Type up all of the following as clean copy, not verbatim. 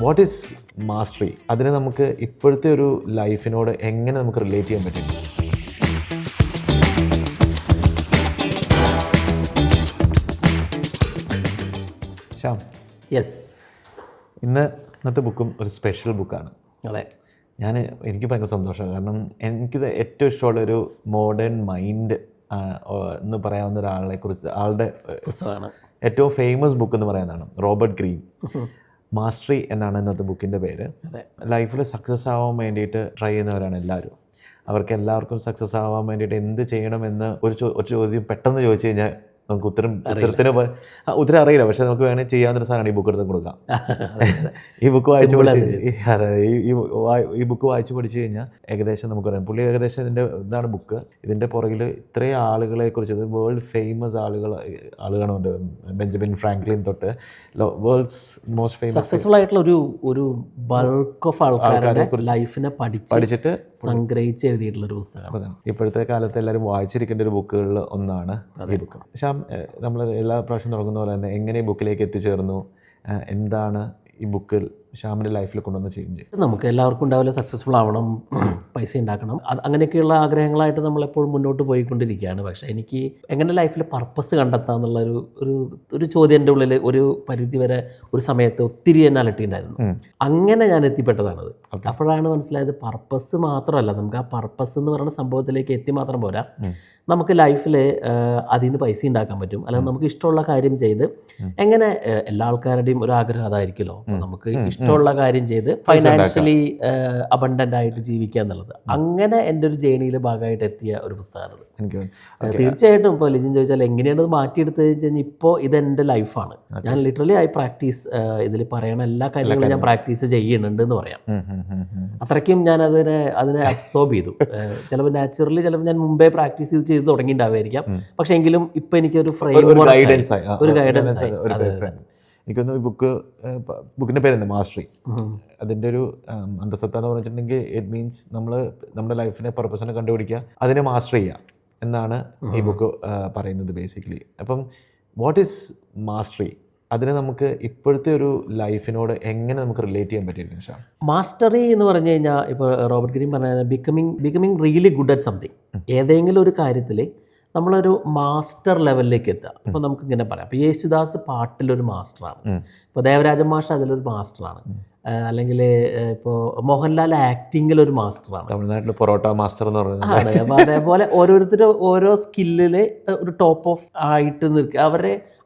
What is mastery? അതിനെ നമുക്ക് ഇപ്പോഴത്തെ ഒരു ലൈഫിനോട് എങ്ങനെ നമുക്ക് റിലേറ്റ് ചെയ്യാൻ പറ്റും? ശ്യാം, യെസ്, ഇന്നത്തെ ബുക്കും ഒരു സ്പെഷ്യൽ ബുക്കാണ്. അതെ. എനിക്ക് ഭയങ്കര സന്തോഷമാണ്. കാരണം എനിക്കിത് ഏറ്റവും ഇഷ്ടമുള്ളൊരു മോഡേൺ മൈൻഡ് എന്ന് പറയാവുന്ന ആളുടെ പുസ്തകമാണ്. ഏറ്റവും ഫേമസ് ബുക്ക് എന്ന് പറയുന്നതാണ് റോബർട്ട് ഗ്രീൻ. മാസ്റ്ററി എന്നാണ് ഇന്നത്തെ ബുക്കിൻ്റെ പേര്. ലൈഫിൽ സക്സസ് ആവാൻ വേണ്ടിയിട്ട് ട്രൈ ചെയ്യുന്നവരാണ് എല്ലാവരും. അവർക്ക് എല്ലാവർക്കും സക്സസ് ആവാൻ വേണ്ടിയിട്ട് എന്ത് ചെയ്യണമെന്ന് ഒരു ചോദ്യം പെട്ടെന്ന് ചോദിച്ചു കഴിഞ്ഞാൽ നമുക്ക് ഉത്തരം അറിയില്ല. പക്ഷെ നമുക്ക് വേണമെങ്കിൽ ചെയ്യാവുന്നൊരു സാധനമാണ് ഈ ബുക്ക് എടുത്ത് കൊടുക്കാം. ഈ ബുക്ക് വായിച്ച് പഠിച്ചു കഴിഞ്ഞാൽ ഏകദേശം നമുക്ക് പറയാം. പുള്ളി ഏകദേശം ഇതാണ് ബുക്ക്. ഇതിൻ്റെ പുറകിൽ ഇത്രയും ആളുകളെക്കുറിച്ച്, ഇത് വേൾഡ് ഫേമസ് ആളുകളുണ്ട്. ബെഞ്ചമിൻ ഫ്രാങ്ക്ലിൻ തൊട്ട് വേൾഡ്സ് മോസ്റ്റ് ഫേമസ് സക്സസ്ഫുൾ ആയിട്ടുള്ള ഒരു ബൾക്ക് ഓഫ് ആൾക്കാരെ ലൈഫിനെ പഠിച്ചിട്ട് സംഗ്രഹിച്ച് എഴുതിയിട്ടുള്ള ഒരു പുസ്തകമാണ്. ഇപ്പോഴത്തെ കാലത്ത് എല്ലാവരും വായിച്ചിരിക്കേണ്ട ഒരു ബുക്കുകളിൽ ഒന്നാണ് ഈ ബുക്ക്. നമ്മൾ എല്ലാ പ്രാവശ്യം തുടങ്ങുന്ന പോലെ തന്നെ എങ്ങനെ ഈ ബുക്കിലേക്ക് എത്തിച്ചേർന്നു, എന്താണ് ഈ ബുക്കിൽ ശ്യാമിൻ്റെ ലൈഫിൽ കൊണ്ടുവന്ന ചേഞ്ച്? നമുക്ക് എല്ലാവർക്കും ഉണ്ടാവില്ല സക്സസ്ഫുൾ ആവണം, പൈസ ഉണ്ടാക്കണം, അങ്ങനെയൊക്കെയുള്ള ആഗ്രഹങ്ങളായിട്ട് നമ്മളെപ്പോഴും മുന്നോട്ട് പോയിക്കൊണ്ടിരിക്കുകയാണ്. പക്ഷേ എനിക്ക് എങ്ങനെ ലൈഫിൽ പർപ്പസ് കണ്ടെത്താമെന്നുള്ള ഒരു ചോദ്യം എൻ്റെ ഉള്ളിൽ ഒരു പരിധി വരെ ഒരു സമയത്ത് ഒത്തിരി എന്നെ അലട്ടിയിട്ടുണ്ടായിരുന്നു. അങ്ങനെ ഞാൻ എത്തിപ്പെട്ടതാണത്. അപ്പോഴാണ് മനസ്സിലായത് പർപ്പസ് മാത്രമല്ല, നമുക്ക് ആ പർപ്പസ് എന്ന് പറയുന്ന സംഭവത്തിലേക്ക് എത്തി മാത്രം പോരാ, നമുക്ക് ലൈഫിൽ അതിൽ നിന്ന് പൈസ ഉണ്ടാക്കാൻ പറ്റും. അല്ലെങ്കിൽ നമുക്ക് ഇഷ്ടമുള്ള കാര്യം ചെയ്ത്, എങ്ങനെ എല്ലാ ആൾക്കാരുടെയും ഒരു ആഗ്രഹം അതായിരിക്കുമല്ലോ, നമുക്ക് ഇഷ്ടമുള്ള കാര്യം ചെയ്ത് ഫൈനാൻഷ്യലി അബണ്ടൻ്റ് ആയിട്ട് ജീവിക്കുക എന്നുള്ളത്. അങ്ങനെ എൻ്റെ ഒരു ജേണിയിൽ ഭാഗമായിട്ട് എത്തിയ ഒരു പുസ്തകമാണത്. തീർച്ചയായിട്ടും ഇപ്പോൾ ലിജിൻ ചോദിച്ചാൽ എങ്ങനെയാണ് ഇത് മാറ്റിയെടുത്തത് കഴിഞ്ഞാൽ, ഇപ്പോൾ ഇതെൻ്റെ ലൈഫാണ്. ഞാൻ ലിറ്ററലി പ്രാക്ടീസ് ഇതിൽ പറയണ എല്ലാ കാര്യങ്ങളും ഞാൻ പ്രാക്ടീസ് ചെയ്യുന്നുണ്ട് എന്ന് പറയാം. അത്രയ്ക്കും ഞാൻ അതിനെ അബ്സോർബ് ചെയ്തു. ചിലപ്പോൾ നാച്ചുറലി ചിലപ്പോൾ ഞാൻ മുമ്പേ പ്രാക്ടീസ് ചെയ്ത് തുടങ്ങിയിട്ടുണ്ടാവുമായിരിക്കാം. പക്ഷെ എങ്കിലും ഇപ്പം എനിക്കൊരു ഒരു ഗൈഡൻസ് എനിക്കൊന്ന് ബുക്കിൻ്റെ പേര് തന്നെ മാസ്റ്ററി. അതിൻ്റെ ഒരു അന്തസത്ത എന്ന് പറഞ്ഞിട്ടുണ്ടെങ്കിൽ ഇറ്റ് മീൻസ് നമ്മുടെ ലൈഫിനെ പർപ്പസിനെ കണ്ടുപിടിക്കുക, അതിനെ മാസ്റ്റർ ചെയ്യുക എന്നാണ് ഈ ബുക്ക് പറയുന്നത് ബേസിക്കലി. അപ്പം വാട്ട് ഈസ് മാസ്റ്ററി? അതിനെ നമുക്ക് ഇപ്പോഴത്തെ ഒരു ലൈഫിനോട് എങ്ങനെ നമുക്ക് റിലേറ്റ് ചെയ്യാൻ പറ്റിയിരിക്കും ഷാ? മാസ്റ്ററി എന്ന് പറഞ്ഞു കഴിഞ്ഞാൽ ഇപ്പോൾ റോബർട്ട് ഗ്രീൻ പറഞ്ഞ becoming really good at something. ഏതെങ്കിലും ഒരു കാര്യത്തിൽ നമ്മളൊരു മാസ്റ്റർ ലെവലിലേക്ക് എത്തുക. ഇപ്പോൾ നമുക്കിങ്ങനെ പറയാം, ഇപ്പോൾ യേശുദാസ് പാട്ടിലൊരു മാസ്റ്ററാണ്, ഇപ്പോൾ ദേവരാജൻ മാഷ് അതിലൊരു മാസ്റ്ററാണ്, അല്ലെങ്കിൽ ഇപ്പോൾ മോഹൻലാൽ ആക്ടിങ്ങിലൊരു മാസ്റ്ററാണ്, തമിഴ്നാട്ടിൽ പൊറോട്ട മാസ്റ്റർ എന്ന് പറയുന്നത്. അതേപോലെ ഓരോരുത്തരും ഓരോ സ്കില്ലിൽ ഒരു ടോപ്പ് ഓഫ് ആയിട്ട് നിൽക്കുക.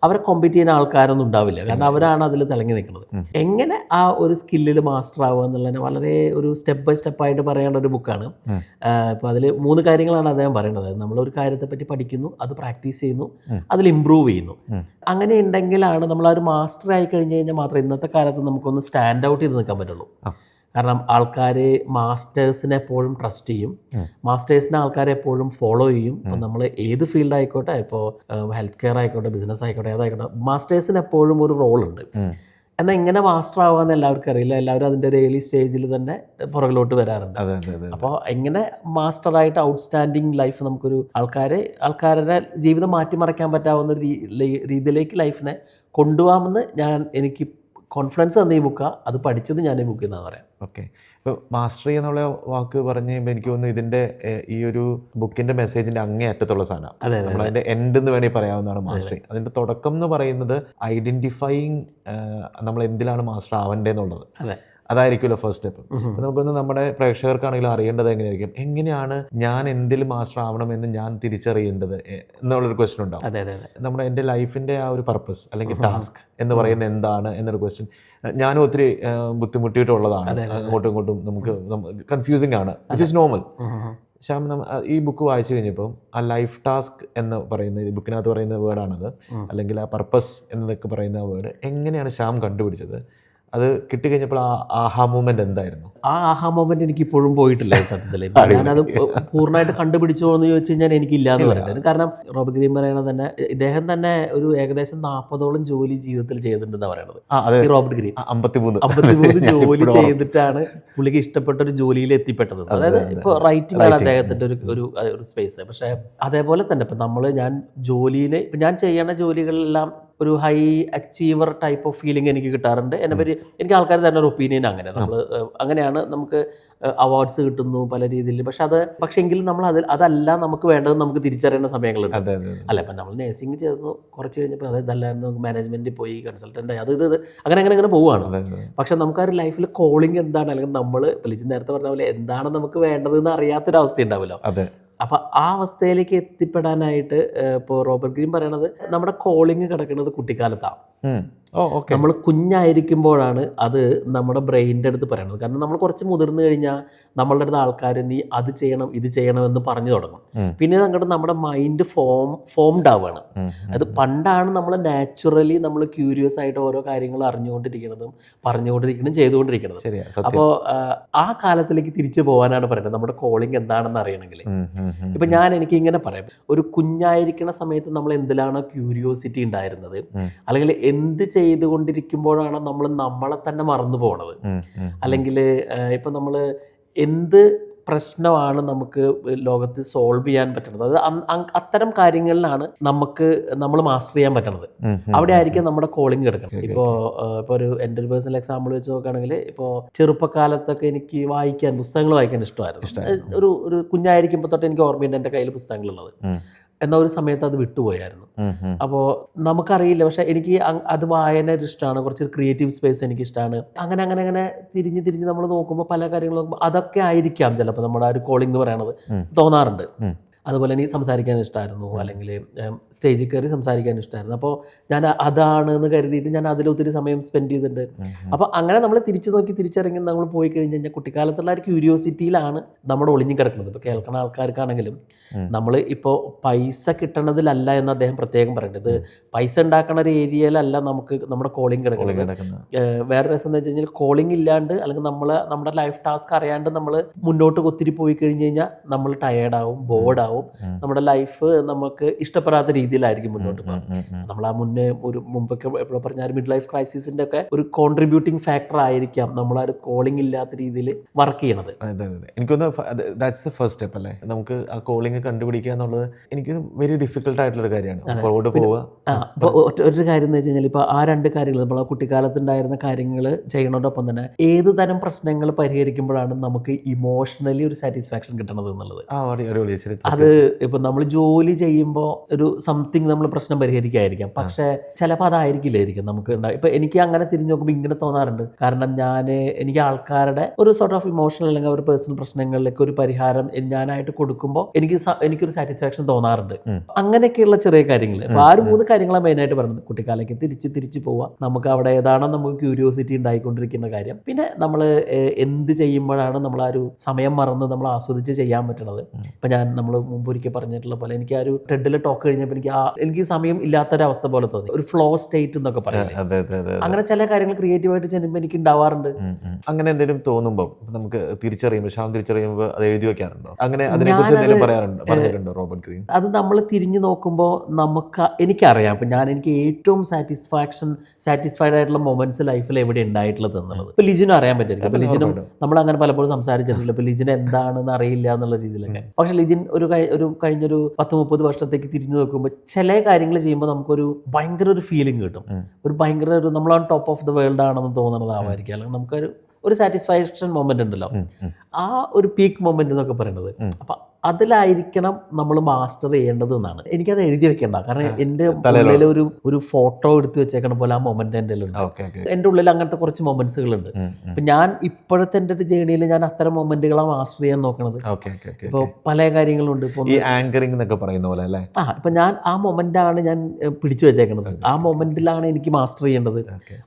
അവരെ കോമ്പീറ്റ് ചെയ്യുന്ന ആൾക്കാരൊന്നും ഉണ്ടാവില്ല, കാരണം അവരാണ് അതിൽ തിളങ്ങി നിൽക്കുന്നത്. എങ്ങനെ ആ ഒരു സ്കില്ലിൽ മാസ്റ്റർ ആവുക എന്നുള്ളതിന് വളരെ ഒരു സ്റ്റെപ്പ് ബൈ സ്റ്റെപ്പായിട്ട് പറയേണ്ട ഒരു ബുക്കാണ്. ഇപ്പോൾ അതിൽ 3 കാര്യങ്ങളാണ് അദ്ദേഹം പറയുന്നത്. നമ്മളൊരു കാര്യത്തെപ്പറ്റി പഠിക്കുന്നു, അത് പ്രാക്ടീസ് ചെയ്യുന്നു, അതിൽ ഇമ്പ്രൂവ് ചെയ്യുന്നു. അങ്ങനെ ഉണ്ടെങ്കിലാണ് നമ്മൾ ആ ഒരു മാസ്റ്റർ ആയി കഴിഞ്ഞ് കഴിഞ്ഞാൽ മാത്രമേ ഇന്നത്തെ കാലത്ത് നമുക്കൊന്ന് സ്റ്റാൻഡ് ഔട്ട് നിൽക്കാൻ പറ്റുള്ളൂ. കാരണം ആൾക്കാർ മാസ്റ്റേഴ്സിനെ എപ്പോഴും ട്രസ്റ്റ് ചെയ്യും, മാസ്റ്റേഴ്സിനെ ആൾക്കാരെ എപ്പോഴും ഫോളോ ചെയ്യും. ഇപ്പം നമ്മൾ ഏത് ഫീൽഡ് ആയിക്കോട്ടെ, ഇപ്പോൾ ഹെൽത്ത് കെയർ ആയിക്കോട്ടെ, ബിസിനസ് ആയിക്കോട്ടെ, ഏതായിക്കോട്ടെ, മാസ്റ്റേഴ്സിന് എപ്പോഴും ഒരു റോളുണ്ട്. എന്നാൽ ഇങ്ങനെ മാസ്റ്റർ ആവാന്ന് എല്ലാവർക്കും അറിയില്ല. എല്ലാവരും അതിൻ്റെ ഒരു ഏർലി സ്റ്റേജിൽ തന്നെ പുറകിലോട്ട് വരാറുണ്ട്. അപ്പോൾ എങ്ങനെ മാസ്റ്ററായിട്ട് ഔട്ട്സ്റ്റാൻഡിങ് ലൈഫ് നമുക്കൊരു ആൾക്കാരുടെ ജീവിതം മാറ്റിമറിക്കാൻ പറ്റാവുന്ന ഒരു രീതിയിലേക്ക് ലൈഫിനെ കൊണ്ടുപോകാമെന്ന് എനിക്ക് കോൺഫിഡൻസ് തന്ന ഈ ബുക്കാണ്. അത് പഠിച്ചത് ഞാൻ ഈ ബുക്കിൽ നിന്നാണ് പറയാം. ഓക്കെ, ഇപ്പോൾ മാസ്റ്ററി എന്നുള്ള വാക്ക് പറഞ്ഞു കഴിയുമ്പോൾ എനിക്ക് തോന്നുന്നു ഇതിൻ്റെ ഈ ഒരു ബുക്കിൻ്റെ മെസ്സേജിൻ്റെ അങ്ങേ അറ്റത്തുള്ള സാധനമാണ്. നമ്മളതിൻ്റെ എൻഡ് എന്ന് വേണമെങ്കിൽ പറയാവുന്നതാണ് മാസ്റ്ററി. അതിൻ്റെ തുടക്കം എന്ന് പറയുന്നത് ഐഡൻറ്റിഫൈയിങ് നമ്മൾ എന്തിലാണ് മാസ്റ്റർ ആവേണ്ടതെന്നുള്ളത്. അതായിരിക്കുമല്ലോ ഫസ്റ്റ് സ്റ്റെപ്പ്. അപ്പോൾ നമുക്കൊന്ന് നമ്മുടെ പ്രേക്ഷകർക്കാണെങ്കിലും അറിയേണ്ടത് എങ്ങനെയാണ് ഞാൻ എന്തിൽ മാസ്റ്റർ ആവണമെന്ന് ഞാൻ തിരിച്ചറിയേണ്ടത് എന്നുള്ളൊരു ക്വസ്റ്റ്യൻ ഉണ്ടാവും. എൻ്റെ ലൈഫിൻ്റെ ആ ഒരു പർപ്പസ് അല്ലെങ്കിൽ ടാസ്ക് എന്ന് പറയുന്നത് എന്താണ് എന്നൊരു ക്വസ്റ്റ്യൻ ഞാനും ഒത്തിരി ബുദ്ധിമുട്ടിയിട്ടുള്ളതാണ്. അങ്ങോട്ടും ഇങ്ങോട്ടും നമുക്ക് കൺഫ്യൂസിങ് ആണ്, വിച്ച് ഇസ് നോർമൽ. ശ്യാം, ഈ ബുക്ക് വായിച്ചു കഴിഞ്ഞപ്പോൾ ആ ലൈഫ് ടാസ്ക് എന്ന് പറയുന്ന ഈ ബുക്കിനകത്ത് പറയുന്ന വേർഡാണത്, അല്ലെങ്കിൽ ആ പർപ്പസ് എന്നതൊക്കെ പറയുന്ന വേർഡ് എങ്ങനെയാണ് ശ്യാം കണ്ടുപിടിച്ചത്? അത് കിട്ടിക്കഴിഞ്ഞപ്പോൾ ആ ആഹാ മൂമെന്റ് എന്തായിരുന്നു? ആ ആഹാ മൂമെന്റ് എനിക്ക് ഇപ്പോഴും പോയിട്ടില്ല സത്യത്തിൽ. ഞാനത് പൂർണ്ണമായിട്ട് കണ്ടുപിടിച്ചോ എന്ന് ചോദിച്ചു കഴിഞ്ഞാൽ എനിക്കില്ല എന്ന് പറയുന്നത്. കാരണം റോബർട്ട് ഗ്രീൻ പറയണത് തന്നെ, ഇദ്ദേഹം തന്നെ ഒരു ഏകദേശം 40ഓളം ജോലി ജീവിതത്തിൽ ചെയ്തിട്ടുണ്ടെന്നാണ് പറയണത്. ഈ റോബർട്ട് ഗ്രീൻ 53 ജോലി ചെയ്തിട്ടാണ് പുള്ളിക്ക് ഇഷ്ടപ്പെട്ട ഒരു ജോലിയിൽ എത്തിപ്പെട്ടത്. അതായത് ഇപ്പോൾ റൈറ്റിംഗ് ആണ് അദ്ദേഹത്തിൻ്റെ ഒരു സ്പേസ്. പക്ഷേ അതേപോലെ തന്നെ ഇപ്പം ഞാൻ ജോലിയിൽ, ഇപ്പം ഞാൻ ചെയ്യണ ജോലികളെല്ലാം ഒരു high achiever type of feeling എനിക്ക് കിട്ടാറുണ്ട്. എന്നെപ്പറ്റി എനിക്ക് ആൾക്കാർ തന്നെ ഒരു ഒപ്പീനിയൻ അങ്ങനെ നമ്മൾ അങ്ങനെയാണ് നമുക്ക് അവാർഡ്സ് കിട്ടുന്നു പല രീതിയിൽ. പക്ഷേ എങ്കിലും നമ്മൾ അതല്ല നമുക്ക് വേണ്ടത് നമുക്ക് തിരിച്ചറിയുന്ന സമയങ്ങളുണ്ട്. അല്ല ഇപ്പം നമ്മൾ നേഴ്സിംഗ് ചേർന്നു കുറച്ച് കഴിഞ്ഞപ്പോൾ അതല്ലായിരുന്നു നമുക്ക് മാനേജ്മെൻറ്റിൽ പോയി കൺസൾട്ടൻ്റ് ആയി അത് അങ്ങനെ പോവുകയാണ്. പക്ഷെ നമുക്ക് ആ ഒരു ലൈഫിൽ കോളിംഗ് എന്താണ്, അല്ലെങ്കിൽ നമ്മൾ ലിജിൻ നേരത്തെ പറഞ്ഞ പോലെ എന്താണ് നമുക്ക് വേണ്ടതെന്ന് അറിയാത്തൊരവസ്ഥ ഉണ്ടാവുമല്ലോ. അപ്പോൾ ആ അവസ്ഥയിലേക്ക് എത്തിപ്പെടാനായിട്ട് ഇപ്പോൾ റോബർട്ട് ഗ്രീൻ പറയണത് നമ്മുടെ കോളിംഗ് കിടക്കുന്നത് കുട്ടിക്കാലത്താണ്. നമ്മൾ കുഞ്ഞായിരിക്കുമ്പോഴാണ് അത് നമ്മുടെ ബ്രെയിനിൻ്റെ അടുത്ത് പറയണത്. കാരണം നമ്മൾ കുറച്ച് മുതിർന്നു കഴിഞ്ഞാൽ നമ്മളുടെ അടുത്ത് ആൾക്കാർ നീ അത് ചെയ്യണം ഇത് ചെയ്യണം എന്ന് പറഞ്ഞു തുടങ്ങും. പിന്നെ അങ്ങോട്ട് നമ്മുടെ മൈൻഡ് ഫോംഡ് ആവുകയാണ്. അത് പണ്ടാണ് നമ്മൾ നാച്ചുറലി നമ്മൾ ക്യൂരിയസ് ആയിട്ട് ഓരോ കാര്യങ്ങൾ പറഞ്ഞുകൊണ്ടിരിക്കുന്നതും ചെയ്തുകൊണ്ടിരിക്കുന്നതും. അപ്പോൾ ആ കാലത്തിലേക്ക് തിരിച്ചു പോകാനാണ് പറയുന്നത് നമ്മുടെ കോളിംഗ് എന്താണെന്ന് അറിയണമെങ്കിൽ. ഇപ്പം എനിക്ക് ഇങ്ങനെ പറയാം, ഒരു കുഞ്ഞായിരിക്കുന്ന സമയത്ത് നമ്മൾ എന്തിലാണോ ക്യൂരിയോസിറ്റി ഉണ്ടായിരുന്നത്, അല്ലെങ്കിൽ എന്ത് ചെയ്തുകൊണ്ടിരിക്കുമ്പോഴാണ് നമ്മൾ നമ്മളെ തന്നെ മറന്നു പോണത്, അല്ലെങ്കിൽ ഇപ്പം നമ്മൾ എന്ത് പ്രശ്നമാണ് നമുക്ക് ലോകത്ത് സോൾവ് ചെയ്യാൻ പറ്റുന്നത്, അത് അത്തരം കാര്യങ്ങളിലാണ് നമ്മൾ മാസ്റ്റർ ചെയ്യാൻ പറ്റുന്നത്. അവിടെ ആയിരിക്കും നമ്മുടെ കോളിംഗ് കിടക്കുന്നത്. ഇപ്പോൾ ഒരു എൻ്റെ ഒരു പേഴ്സണൽ എക്സാമ്പിൾ വെച്ച് നോക്കുകയാണെങ്കിൽ, ഇപ്പോൾ ചെറുപ്പകാലത്തൊക്കെ എനിക്ക് പുസ്തകങ്ങൾ വായിക്കാൻ ഇഷ്ടമായിരുന്നു. ഒരു കുഞ്ഞായിരിക്കുമ്പോൾ തൊട്ട് എനിക്ക് ഓർമ്മയുണ്ട് എൻ്റെ കയ്യിൽ പുസ്തകങ്ങളുള്ളത്. എന്ന ഒരു സമയത്ത് അത് വിട്ടുപോയായിരുന്നു. അപ്പോൾ നമുക്കറിയില്ല, പക്ഷെ എനിക്ക് അത് വായന ഇഷ്ടമാണ്, കുറച്ച് ക്രിയേറ്റീവ് സ്പേസ് എനിക്ക് ഇഷ്ടമാണ്. അങ്ങനെ തിരിഞ്ഞ് നമ്മൾ നോക്കുമ്പോൾ പല കാര്യങ്ങളും നോക്കുമ്പോൾ അതൊക്കെ ആയിരിക്കാം ചിലപ്പോൾ നമ്മുടെ ആ ഒരു കോളിംഗ് എന്ന് പറയണത് തോന്നാറുണ്ട്. അതുപോലെ എനിക്ക് സംസാരിക്കാൻ ഇഷ്ടമായിരുന്നു, അല്ലെങ്കിൽ സ്റ്റേജിൽ കയറി സംസാരിക്കാൻ ഇഷ്ടമായിരുന്നു. അപ്പോൾ ഞാൻ അതാണ് എന്ന് കരുതിയിട്ട് ഞാൻ അതിലൊത്തിരി സമയം സ്പെൻഡ് ചെയ്തിട്ടുണ്ട്. അപ്പോൾ അങ്ങനെ നമ്മൾ തിരിച്ചറിഞ്ഞ് നമ്മൾ പോയി കഴിഞ്ഞ് കഴിഞ്ഞാൽ കുട്ടിക്കാലത്തുള്ള ഒരു ക്യൂരിയോസിറ്റിയിലാണ് നമ്മൾ ഒളിഞ്ഞു കിടക്കുന്നത്. ഇപ്പോൾ കേൾക്കുന്ന ആൾക്കാർക്കാണെങ്കിലും നമ്മൾ ഇപ്പോൾ പൈസ കിട്ടണതിലല്ല എന്ന് അദ്ദേഹം പ്രത്യേകം പറയുന്നത്. പൈസ ഉണ്ടാക്കുന്ന ഒരു ഏരിയയിലല്ല നമ്മുടെ കോളിംഗ് കിടക്കുന്നത്. വേറെ രസം എന്ന് വെച്ച് കഴിഞ്ഞാൽ കോളിംഗ് ഇല്ലാണ്ട്, അല്ലെങ്കിൽ നമ്മുടെ ലൈഫ് ടാസ്ക് അറിയാണ്ട് നമ്മൾ മുന്നോട്ട് ഒത്തിരി പോയി കഴിഞ്ഞ് കഴിഞ്ഞാൽ നമ്മൾ ടയേർഡാവും, ബോർഡാവും, നമ്മുടെ ലൈഫ് നമുക്ക് ഇഷ്ടപ്പെടാത്ത രീതിയിലായിരിക്കും മുന്നോട്ട് പോകാം. നമ്മൾ ആ മുമ്പൊക്കെ എപ്പോഴും പറഞ്ഞാൽ മിഡ് ലൈഫ് ക്രൈസിസിന്റെ ഒക്കെ ഒരു കോൺട്രിബ്യൂട്ടിംഗ് ഫാക്ടർ ആയിരിക്കാം നമ്മൾ ആ ഒരു കോളിംഗ് ഇല്ലാത്ത രീതിയിൽ വർക്ക് ചെയ്യണത്. എനിക്കൊന്ന് ദാറ്റ്സ് ദ ഫസ്റ്റ് സ്റ്റെപ്പ് അല്ലേ, നമുക്ക് ആ കോളിംഗ് കണ്ടുപിടിക്കുക എന്നുള്ളത് എനിക്ക് വെരി ഡിഫിക്കൽട്ട് ആയിട്ടുള്ളൊരു കാര്യമാണ്. ഒരു കാര്യം എന്ന് വെച്ച് കഴിഞ്ഞാൽ ഇപ്പോൾ ആ രണ്ട് കാര്യങ്ങൾ നമ്മൾ ആ കുട്ടിക്കാലത്തുണ്ടായിരുന്ന കാര്യങ്ങൾ ചെയ്യണോടൊപ്പം തന്നെ ഏത് തരം പ്രശ്നങ്ങൾ പരിഹരിക്കുമ്പോഴാണ് നമുക്ക് ഇമോഷണലി ഒരു സാറ്റിസ്ഫാക്ഷൻ കിട്ടണത് എന്നുള്ളത്. അത് ഇപ്പം നമ്മൾ ജോലി ചെയ്യുമ്പോൾ ഒരു സംതിങ് നമ്മൾ പ്രശ്നം പരിഹരിക്കായിരിക്കാം, പക്ഷെ ചിലപ്പോൾ അതായിരിക്കില്ലായിരിക്കും നമുക്ക് ഉണ്ടാവും. ഇപ്പം എനിക്ക് അങ്ങനെ തിരിഞ്ഞു നോക്കുമ്പോൾ ഇങ്ങനെ തോന്നാറുണ്ട്. കാരണം എനിക്ക് ആൾക്കാരുടെ ഒരു സോർട്ട് ഓഫ് ഇമോഷണൽ അല്ലെങ്കിൽ ഒരു പേഴ്സണൽ പ്രശ്നങ്ങളിലേക്ക് ഒരു പരിഹാരം ഞാനായിട്ട് കൊടുക്കുമ്പോൾ എനിക്കൊരു സാറ്റിസ്ഫാക്ഷൻ തോന്നാറുണ്ട്. അങ്ങനെയൊക്കെയുള്ള ചെറിയ കാര്യങ്ങൾ. അപ്പോൾ ആ 3 കാര്യങ്ങളാണ് മെയിനായിട്ട് പറയുന്നത്. കുട്ടിക്കാലേക്ക് തിരിച്ച് പോവുക, നമുക്ക് അവിടെ ഏതാണോ നമുക്ക് ക്യൂരിയോസിറ്റി ഉണ്ടായിക്കൊണ്ടിരിക്കുന്ന കാര്യം, പിന്നെ നമ്മൾ എന്ത് ചെയ്യുമ്പോഴാണ് നമ്മൾ ആ ഒരു സമയം മറന്ന് നമ്മൾ ആസ്വദിച്ച് ചെയ്യാൻ പറ്റുന്നത്. ഇപ്പം നമ്മൾ മുമ്പൊരിക്കൽ പറഞ്ഞിട്ടുള്ള പോലെ എനിക്ക് ആ ഒരു ട്രെഡിൽ ടോക്ക് കഴിഞ്ഞപ്പോൾ എനിക്ക് സമയം ഇല്ലാത്തൊരവസ്ഥ പോലെ തോന്നി, ഒരു ഫ്ലോ സ്റ്റേറ്റ് എന്നൊക്കെ പറയുന്നത്. അങ്ങനെ ചില കാര്യങ്ങൾ ക്രിയേറ്റീവായിട്ട് ചെയ്യുമ്പോൾ എനിക്ക് ഉണ്ടാവാറുണ്ട്. അങ്ങനെ എന്തെങ്കിലും തോന്നുമ്പോൾ നമുക്ക് തിരിച്ചറിയുമ്പോൾ അത് എഴുതി വെക്കാറുണ്ടോ? അങ്ങനെ അതിനെക്കുറിച്ച് എന്തെങ്കിലും പറഞ്ഞിട്ടുണ്ടോ റോബർട്ട് ഗ്രീൻ? അത് നമ്മൾ തിരിഞ്ഞു നോക്കുമ്പോൾ എനിക്കറിയാം. അപ്പം എനിക്ക് ഏറ്റവും സാറ്റിസ്ഫൈഡ് ആയിട്ടുള്ള മൊമെന്റ്സ് ലൈഫിൽ എവിടെ ഉണ്ടായിട്ടുള്ളത് എന്നുള്ളത് ഇപ്പം ലിജിനും അറിയാൻ പറ്റില്ല. അപ്പം ലിജിനും നമ്മൾ അങ്ങനെ പലപ്പോഴും സംസാരിച്ചിട്ടില്ല. ഇപ്പം ലിജിന് എന്താണെന്ന് അറിയില്ല എന്നുള്ള രീതിയിലൊക്കെ. പക്ഷെ ലിജിൻ കഴിഞ്ഞൊരു 10-30 വർഷത്തേക്ക് തിരിഞ്ഞു നോക്കുമ്പോൾ ചില കാര്യങ്ങൾ ചെയ്യുമ്പോൾ നമുക്കൊരു ഭയങ്കര ഒരു ഫീലിംഗ് കിട്ടും. ഒരു ഭയങ്കര നമ്മൾ on top of the world ആണെന്ന് തോന്നുന്നതാവായിരിക്കും. അല്ലെങ്കിൽ നമുക്കൊരു സാറ്റിസ്ഫാക്ഷൻ മൊമെന്റ് ഉണ്ടല്ലോ, ആ ഒരു പീക്ക് മൊമെന്റ് എന്നൊക്കെ പറയുന്നത്. അപ്പം അതിലായിരിക്കണം നമ്മൾ മാസ്റ്റർ ചെയ്യേണ്ടത് എന്നാണ്. എനിക്കത് എഴുതി വെക്കേണ്ട, കാരണം എൻ്റെ ഉള്ളിൽ ഒരു ഫോട്ടോ എടുത്ത് വെച്ചേക്കണ പോലെ ആ മൊമെന്റ് എൻ്റെ ഉണ്ട്. എൻ്റെ ഉള്ളിൽ അങ്ങനത്തെ കുറച്ച് മൊമെന്റ്സുകളുണ്ട്. ഇപ്പം ഞാൻ ഇപ്പോഴത്തെ എൻ്റെ ഒരു ജേണിയിൽ ഞാൻ അത്തരം മൊമെന്റുകളാണ് മാസ്റ്റർ ചെയ്യാൻ നോക്കണത്. ഇപ്പോൾ പല കാര്യങ്ങളുണ്ട്. ഇപ്പോൾ ആങ്കറിംഗ് എന്നൊക്കെ പറയുന്ന പോലെ അല്ലേ. ഇപ്പം ഞാൻ ആ മൊമെന്റാണ് ഞാൻ പിടിച്ചു വെച്ചേക്കണത്. ആ മൊമെന്റിലാണ് എനിക്ക് മാസ്റ്റർ ചെയ്യേണ്ടത്.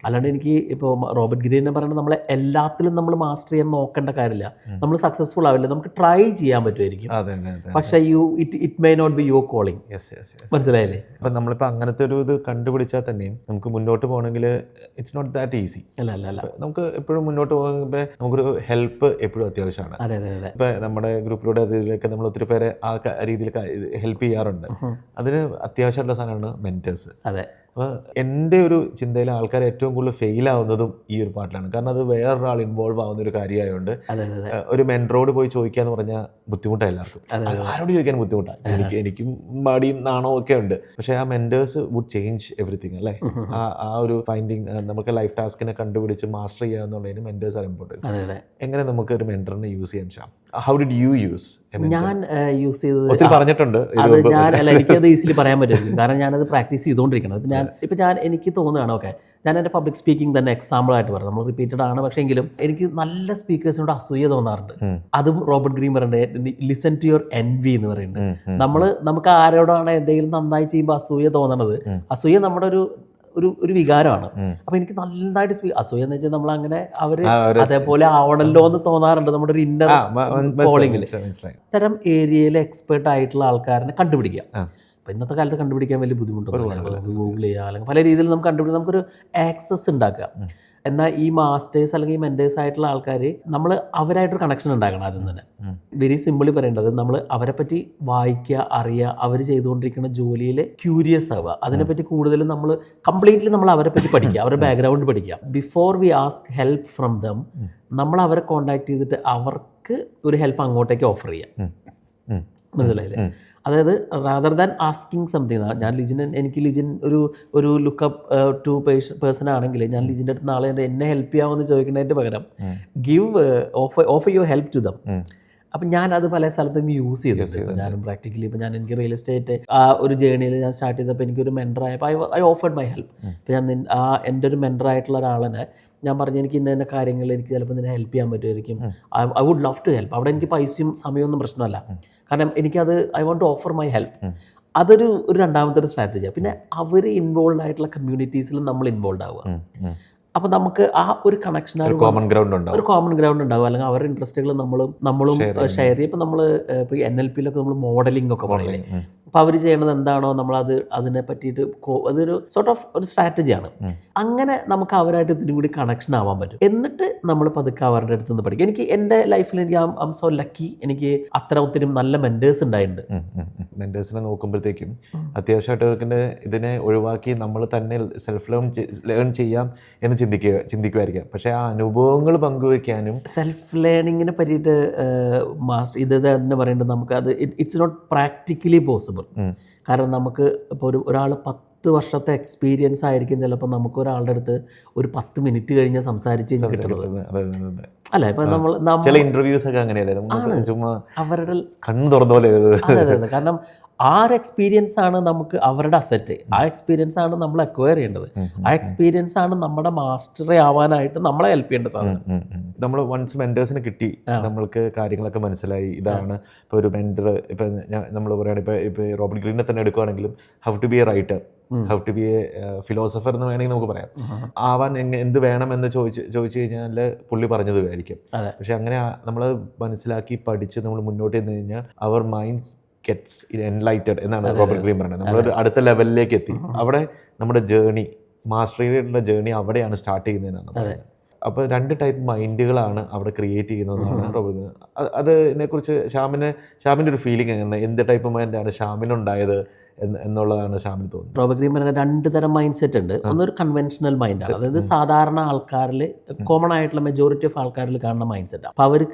അല്ലാണ്ട് എനിക്ക് ഇപ്പോൾ റോബർട്ട് ഗ്രീൻ പറയുന്നത് നമ്മളെ എല്ലാത്തിലും നമ്മൾ മാസ്റ്റർ ചെയ്യാൻ നോക്കേണ്ട കാര്യമില്ല. നമ്മൾ സക്സസ്ഫുൾ ആവില്ല, നമുക്ക് ട്രൈ ചെയ്യാൻ പറ്റുമായിരിക്കും. പക്ഷെ it may not be your calling. മനസ്സിലായില്ലേ? അപ്പം നമ്മളിപ്പോൾ അങ്ങനത്തെ ഒരു ഇത് കണ്ടുപിടിച്ചാൽ തന്നെയും നമുക്ക് മുന്നോട്ട് പോകണമെങ്കിൽ ഇറ്റ്സ് നോട്ട് ദാറ്റ് ഈസി. അല്ല നമുക്ക് എപ്പോഴും മുന്നോട്ട് പോകുമ്പോൾ നമുക്കൊരു ഹെൽപ്പ് എപ്പോഴും അത്യാവശ്യമാണ്. ഇപ്പം നമ്മുടെ ഗ്രൂപ്പിലൂടെ അതിലൊക്കെ നമ്മൾ ഒത്തിരി പേരെ ആ രീതിയിൽ ഹെൽപ്പ് ചെയ്യാറുണ്ട്. അതിന് അത്യാവശ്യമുള്ള സാധനമാണ് മെന്റേഴ്സ്. അപ്പോൾ എൻ്റെ ഒരു ചിന്തയിൽ ആൾക്കാർ ഏറ്റവും കൂടുതൽ ഫെയിൽ ആവുന്നതും ഈ ഒരു പാട്ടിലാണ്. കാരണം അത് വേറൊരാൾ ഇൻവോൾവ് ആവുന്ന ഒരു കാര്യമായതുകൊണ്ട് ഒരു മെൻറ്ററോട് പോയി ചോദിക്കാന്ന് പറഞ്ഞാൽ ബുദ്ധിമുട്ടാണ് എല്ലാവർക്കും. ആരോട് ചോദിക്കാൻ ബുദ്ധിമുട്ടാണ്. എനിക്കും മടിയും നാണവും ഒക്കെ ഉണ്ട്. പക്ഷേ ആ മെൻറ്റേഴ്സ് വുഡ് ചേഞ്ച് എവറിത്തിങ് അല്ലേ. ആ ഒരു ഫൈൻഡിങ് നമുക്ക് ലൈഫ് ടാസ്കിനെ കണ്ടുപിടിച്ച് മാസ്റ്റർ ചെയ്യുക എന്നുള്ളതിന് മെൻറ്റേഴ്സ് ആർ ഇമ്പോർട്ടൻറ്റ്. എങ്ങനെ നമുക്ക് ഒരു മെൻറ്ററിനെ യൂസ് ചെയ്യാൻ Shyam? How did you use? ഞാൻ യൂസ് ചെയ്തത് ഒത്തിരി പറഞ്ഞിട്ടുണ്ട്. എനിക്കത് ഈസിലി പറയാൻ പറ്റും, കാരണം ഞാനത് പ്രാക്ടീസ് ചെയ്തുകൊണ്ടിരിക്കുന്നത്. ഇപ്പം ഞാൻ എനിക്ക് തോന്നുകയാണ്, ഓക്കെ, ഞാൻ എൻ്റെ പബ്ലിക് സ്പീക്കിംഗ് തന്നെ എക്സാമ്പിൾ ആയിട്ട് പറയാം. നമ്മൾ റിപ്പീറ്റഡ് ആണ്, പക്ഷേ എങ്കിലും എനിക്ക് നല്ല സ്പീക്കേഴ്സിനോട് അസൂയ തോന്നാറുണ്ട്. അതും റോബർട്ട് ഗ്രീൻ പറയുന്നത് ലിസൺ ടു യുവർ എൻവി എന്ന് പറയുന്നത്. നമുക്ക് ആരോടാണ് എന്തെങ്കിലും നന്നായി ചെയ്യുമ്പോൾ അസൂയ തോന്നണത്, അസൂയ നമ്മുടെ ഒരു വികാരമാണ്. അപ്പൊ എനിക്ക് നല്ലതായിട്ട് അസൂയ എന്ന് വെച്ചാൽ നമ്മൾ അങ്ങനെ അവര് അതേപോലെ ആവണല്ലോ എന്ന് തോന്നാറുണ്ട് നമ്മുടെ ഒരു ഇന്നർ കോളിങ്ങിൽ. ഇത്തരം ഏരിയയിൽ എക്സ്പെർട്ട് ആയിട്ടുള്ള ആൾക്കാരെ കണ്ടുപിടിക്കുക. അപ്പൊ ഇന്നത്തെ കാലത്ത് കണ്ടുപിടിക്കാൻ വലിയ ബുദ്ധിമുട്ടൊന്നുമില്ല. ഗൂഗിൾ ചെയ്യുക, അല്ലെങ്കിൽ പല രീതിയിൽ നമുക്ക് കണ്ടുപിടിക്കാം, നമുക്കൊരു ആക്സസ് ഉണ്ടാക്കുക. എന്നാൽ ഈ മാസ്റ്റേഴ്സ് അല്ലെങ്കിൽ ഈ മെൻറ്റേഴ്സ് ആയിട്ടുള്ള ആൾക്കാർ നമ്മൾ അവരായിട്ടൊരു കണക്ഷൻ ഉണ്ടാക്കണം. ആദ്യം തന്നെ വെരി സിമ്പിളി പറയേണ്ടത്, നമ്മൾ അവരെ പറ്റി വായിക്കുക, അറിയുക, അവർ ചെയ്തുകൊണ്ടിരിക്കുന്ന ജോലിയിൽ ക്യൂരിയസ് ആവുക, അതിനെപ്പറ്റി കൂടുതലും നമ്മൾ കംപ്ലീറ്റ്ലി നമ്മൾ അവരെ പറ്റി പഠിക്കുക, അവരുടെ ബാക്ക്ഗ്രൗണ്ട് പഠിക്കുക. Before we ask help from them, നമ്മൾ അവരെ കോൺടാക്ട് ചെയ്തിട്ട് അവർക്ക് ഒരു ഹെൽപ്പ് അങ്ങോട്ടേക്ക് ഓഫർ ചെയ്യാം. മനസ്സിലായില്ലേ? അതായത് റാദർ ദാൻ ആസ്കിങ് സംതിങ്. എനിക്ക് ലിജിൻ ഒരു ലുക്കപ്പ് ടു പേഴ്സൺ ആണെങ്കിൽ ഞാൻ ലിജിൻ്റെ അടുത്ത് നാളെ എന്നെ ഹെൽപ്പ് ചെയ്യാമെന്ന് ചോദിക്കുന്നതിൻ്റെ പകരം offer your help to them. അപ്പം ഞാനത് പല സ്ഥലത്തും യൂസ് ചെയ്തിട്ടുണ്ട്. ഞാനും പ്രാക്ടിക്കലി ഇപ്പോൾ എനിക്ക് റിയൽ എസ്റ്റേറ്റ് ആ ഒരു ജേണിയിൽ ഞാൻ സ്റ്റാർട്ട് ചെയ്തപ്പോൾ എനിക്കൊരു മെൻറ്ററായപ്പോൾ ഐ ഓഫേർഡ് മൈ ഹെൽപ്പ്. ഇപ്പോൾ ഞാൻ എൻ്റെ ഒരു മെൻറ്ററായിട്ടുള്ള ഒരാളിനെ ഞാൻ പറഞ്ഞു, എനിക്ക് ഇന്ന കാര്യങ്ങൾ എനിക്ക് ചിലപ്പോൾ നിന്നെ ഹെൽപ്പ് ചെയ്യാൻ പറ്റുമായിരിക്കും, I would love to help. അവിടെ എനിക്ക് പൈസയും സമയമൊന്നും പ്രശ്നമല്ല, കാരണം എനിക്കത് I want to offer my help. അതൊരു രണ്ടാമത്തെ ഒരു സ്ട്രാറ്റജിയാണ്. പിന്നെ അവർ ഇൻവോൾവ് ആയിട്ടുള്ള കമ്മ്യൂണിറ്റീസിലും നമ്മൾ ഇൻവോൾവ് ആവുക. അപ്പോൾ നമുക്ക് ആ ഒരു കണക്ഷൻ, ഒരു കോമൺ ഗ്രൗണ്ട് ഉണ്ടാവും, അല്ലെങ്കിൽ അവരുടെ ഇൻട്രസ്റ്റുകൾ നമ്മളും ഷെയർ ചെയ്യും. ഇപ്പം നമ്മൾ ഇപ്പോൾ NLP-ലൊക്കെ നമ്മൾ മോഡലിംഗ് ഒക്കെ പറയില്ലേ, അപ്പോൾ അവർ ചെയ്യണത് എന്താണോ നമ്മളത് അതിനെ പറ്റിയിട്ട് അതൊരു സോർട്ട് ഓഫ് ഒരു സ്ട്രാറ്റജിയാണ്. അങ്ങനെ നമുക്ക് അവരായിട്ട് ഇതിനും കൂടി കണക്ഷൻ ആവാൻ പറ്റും. എന്നിട്ട് നമ്മൾ പതുക്കെ അവരുടെ അടുത്ത് നിന്ന് പഠിക്കും. എനിക്ക് എൻ്റെ ലൈഫിൽ എനിക്ക് ഐ ആം സോ ലക്കി, എനിക്ക് അത്ര ഒത്തിരി നല്ല മെൻറ്റേഴ്സ് ഉണ്ടായിട്ടുണ്ട്. മെൻറ്റേഴ്സിനെ നോക്കുമ്പോഴത്തേക്കും അത്യാവശ്യമായിട്ട് ഇതിനെ ഒഴിവാക്കി നമ്മൾ തന്നെ സെൽഫ് ലേൺ ചെയ്യാം എന്ന് ചിന്തിക്കുമായിരിക്കാം. പക്ഷേ ആ അനുഭവങ്ങൾ പങ്കുവയ്ക്കാനും സെൽഫ് ലേണിങ്ങിനെ പറ്റിയിട്ട് മാസ്റ്റർ ഇത് തന്നെ പറയേണ്ടത്, നമുക്ക് അത് ഇറ്റ്സ് നോട്ട് പ്രാക്ടിക്കലി പോസിബിൾ. കാരണം നമുക്ക് ഇപ്പോൾ ഒരാൾ 10 വർഷത്തെ എക്സ്പീരിയൻസ് ആയിരിക്കും ചിലപ്പോൾ നമുക്ക് ഒരാളുടെ അടുത്ത് ഒരു 10 മിനിറ്റ് കഴിഞ്ഞ് സംസാരിച്ച് കിട്ടുന്നത് അല്ല. ഇപ്പം നമ്മൾ ഇന്റർവ്യൂസ് ഒക്കെ അങ്ങനെയല്ലേ, ചുമ്മാ അവരുടെ കണ്ണ് തുറന്ന പോലെ. അതെ, കാരണം ആ ഒരു എക്സ്പീരിയൻസ് ആണ് നമുക്ക് അവരുടെ അസറ്റ്. ആ എക്സ്പീരിയൻസ് ആണ് നമ്മൾ അക്വയർ ചെയ്യേണ്ടത്. ആ എക്സ്പീരിയൻസ് ആണ് നമ്മുടെ മാസ്റ്ററെ ആവാനായിട്ട് നമ്മളെ ഹെൽപ്പ് ചെയ്യേണ്ട സാധനം. നമ്മൾ വൺസ് മെൻറ്റേഴ്സിനെ കിട്ടി, നമ്മൾക്ക് കാര്യങ്ങളൊക്കെ മനസ്സിലായി. ഇതാണ് ഇപ്പോൾ ഒരു മെൻറ്റർ. ഇപ്പം നമ്മൾ പറയുകയാണെങ്കിൽ ഇപ്പോൾ റോബർട്ട് ഗ്രീനെ തന്നെ എടുക്കുകയാണെങ്കിലും how to be a writer, how to be a philosopher എന്ന് വേണമെങ്കിൽ നമുക്ക് പറയാം. ആവാൻ എന്ത് വേണമെന്ന് ചോദിച്ചു കഴിഞ്ഞാൽ പുള്ളി പറഞ്ഞത് ആയിരിക്കും. പക്ഷെ അങ്ങനെ നമ്മൾ മനസ്സിലാക്കി പഠിച്ച് നമ്മൾ മുന്നോട്ട് ചെന്ന് കഴിഞ്ഞാൽ അവർ മൈൻഡ്സ് ഗെറ്റ്സ് എൻലൈറ്റഡ് എന്നാണ് റോബർട്ട് ഗ്രീൻ പറയുന്നത്. നമ്മളൊരു അടുത്ത ലെവലിലേക്ക് എത്തി. അവിടെ നമ്മുടെ ജേണി, മാസ്റ്ററിയുടെ ജേണി അവിടെയാണ് സ്റ്റാർട്ട് ചെയ്യുന്നതെന്നാണ് പറയുന്നത്. അപ്പോൾ 2 ടൈപ്പ് മൈൻഡുകളാണ് അവിടെ ക്രിയേറ്റ് ചെയ്യുന്നതെന്നാണ് റോബർട്ട് ഗ്രീൻ. അതിനെക്കുറിച്ച് ശ്യാമിൻ്റെ ഒരു ഫീലിംഗ് എങ്ങനെ, എന്ത് ടൈപ്പ് മൈൻഡാണ് ശ്യാമിനുണ്ടായത് എന്നുള്ളതാണ് ശ്യാമിന് തോന്നുന്നത്? റോബർട്ട് ഗ്രീൻ പറയുന്ന 2 തരം മൈൻഡ് സെറ്റ് ഉണ്ട്. ഒന്നൊരു കൺവെൻഷണൽ മൈൻഡാണ്, അതായത് സാധാരണ ആൾക്കാരിൽ, കോമൺ ആയിട്ടുള്ള മെജോറിറ്റി ഓഫ് ആൾക്കാരിൽ കാണുന്ന മൈൻഡ് സെറ്റാണ്. അപ്പോൾ